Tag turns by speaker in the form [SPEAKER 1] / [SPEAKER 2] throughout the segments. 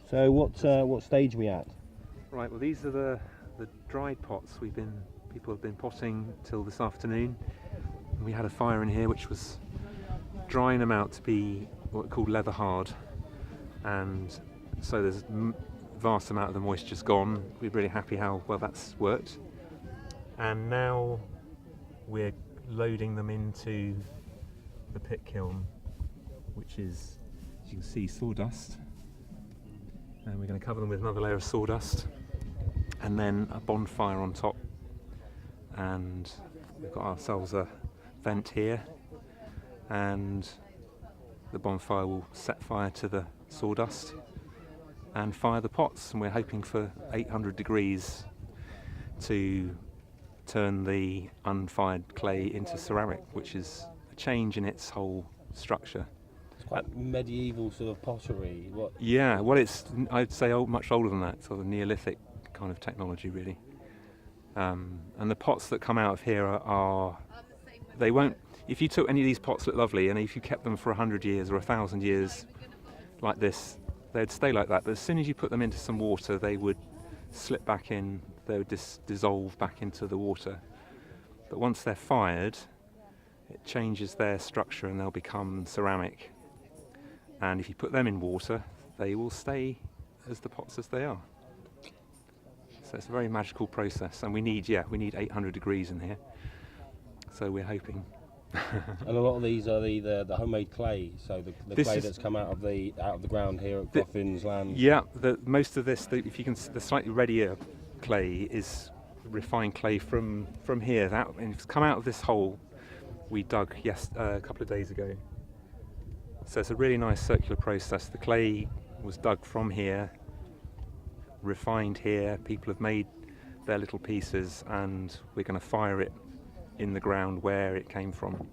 [SPEAKER 1] So what stage are we at?
[SPEAKER 2] Right, well these are the dried pots people have been potting till this afternoon. We had a fire in here which was drying them out to be what are called leather hard, and so there's vast amount of the moisture's gone. We're really happy how well that's worked, and now we're loading them into the pit kiln, which is, as you can see, sawdust, and we're going to cover them with another layer of sawdust and then a bonfire on top, and we've got ourselves a vent here, and the bonfire will set fire to the sawdust and fire the pots, and we're hoping for 800 degrees to turn the unfired clay into ceramic, which is a change in its whole structure.
[SPEAKER 1] It's quite medieval sort of pottery. What?
[SPEAKER 2] Yeah, well it's, I'd say much older than that, sort of Neolithic kind of technology really. And the pots that come out of here they won't, if you took any of these pots look lovely, and if you kept them for 100 years or 1,000 years like this, they'd stay like that, but as soon as you put them into some water they would slip back in, they would dissolve back into the water. But once they're fired, it changes their structure and they'll become ceramic, and if you put them in water they will stay as the pots as they are. So it's a very magical process, and we need 800 degrees in here, so we're hoping.
[SPEAKER 1] And a lot of these are the homemade clay, so the clay that's come out of the ground here at Groffin's land.
[SPEAKER 2] Yeah, most of this, if you can, the slightly reddier clay is refined clay from here. And it's come out of this hole we dug a couple of days ago. So it's a really nice circular process. The clay was dug from here, refined here. People have made their little pieces, and we're going to fire it in the ground where it came from,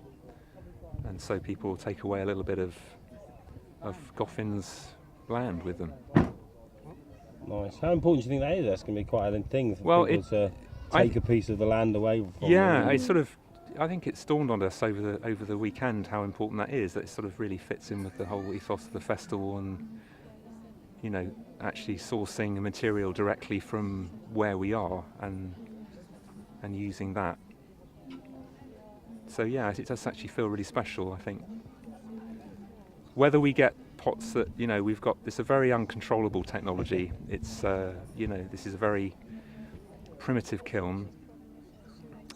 [SPEAKER 2] and so people will take away a little bit of Groffin's land with them.
[SPEAKER 1] Nice. How important do you think that is? That's going to be quite a thing
[SPEAKER 2] people
[SPEAKER 1] for people to take a piece of the land away from.
[SPEAKER 2] Yeah, I think it's dawned on us over the weekend how important that is. That it sort of really fits in with the whole ethos of the festival, and actually sourcing the material directly from where we are and using that. So yeah, it does actually feel really special, I think. Whether we get pots that, we've got, it's a very uncontrollable technology. It's, this is a very primitive kiln.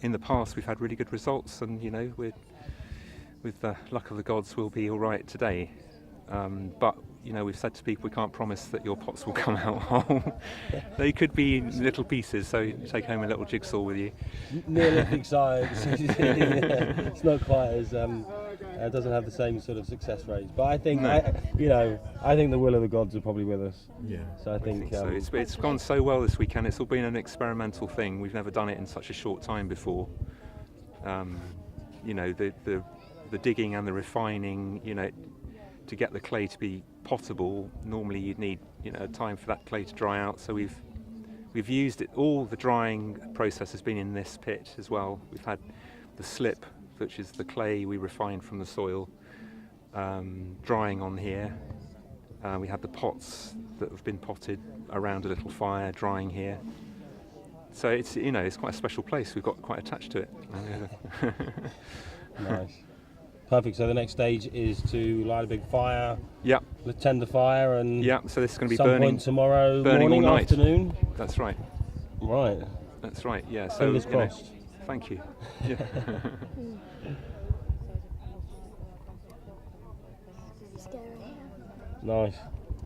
[SPEAKER 2] In the past we've had really good results, and, with the luck of the gods we'll be all right today. But we've said to people, we can't promise that your pots will come out whole. They could be in little pieces, so you take home a little jigsaw with you.
[SPEAKER 1] Neolithic science. It's not quite as it doesn't have the same sort of success rates. But I think I think the will of the gods are probably with us.
[SPEAKER 2] Yeah.
[SPEAKER 1] So I think
[SPEAKER 2] so. It's gone so well this weekend. It's all been an experimental thing. We've never done it in such a short time before. The digging and the refining, to get the clay to be potable, normally you'd need time for that clay to dry out. So we've used it. All the drying process has been in this pit as well. We've had the slip, which is the clay we refined from the soil, drying on here. We had the pots that have been potted around a little fire, drying here. So it's it's quite a special place. We've got quite attached to it.
[SPEAKER 1] Nice. Perfect. So the next stage is to light a big fire.
[SPEAKER 2] Yeah.
[SPEAKER 1] Tend the fire, and
[SPEAKER 2] so this is going to be
[SPEAKER 1] some
[SPEAKER 2] burning
[SPEAKER 1] point tomorrow
[SPEAKER 2] burning
[SPEAKER 1] morning,
[SPEAKER 2] all night.
[SPEAKER 1] Afternoon.
[SPEAKER 2] That's right.
[SPEAKER 1] Right.
[SPEAKER 2] That's right. Yeah. So
[SPEAKER 1] Fingers crossed.
[SPEAKER 2] Thank you. Yeah.
[SPEAKER 1] Nice.